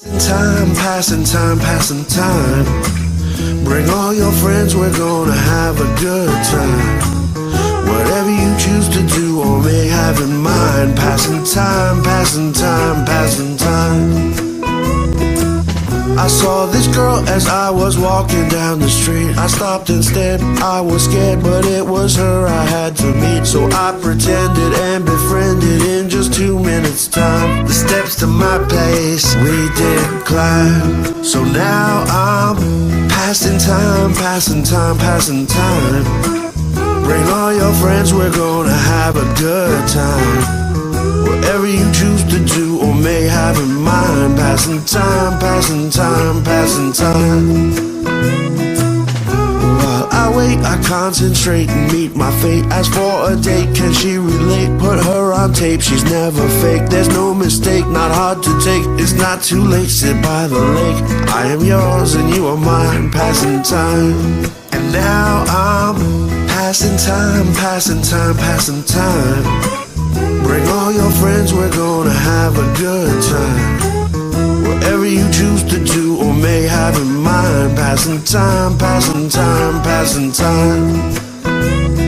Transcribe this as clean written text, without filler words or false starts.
Passing time, passing time. Bring all your friends, we're gonna have a good time. Whatever you choose to do or may have in mind. Passing time, passing time, passing time. I saw this girl as I was walking down the street. I stopped instead, I was scared, but it was her I had to meet. So I pretended and befriended in just 2 minutes time. The steps to my place we did climb. So now I'm passing time, passing time, passing time. Bring all your friends, we're gonna have a good time. Whatever you choose to do or may have in mind. Passing time, passing time, passing time. While I wait, I concentrate and meet my fate. As for a date, can she relate? Put her on tape, she's never fake. There's no mistake, not hard to take. It's not too late, sit by the lake. I am yours and you are mine. Passing time. And now I'm passing time, passing time, passing time. Bring all your friends, we're gonna have a good time. Whatever you choose to do or may have in mind. Passing time, passing time, passing time.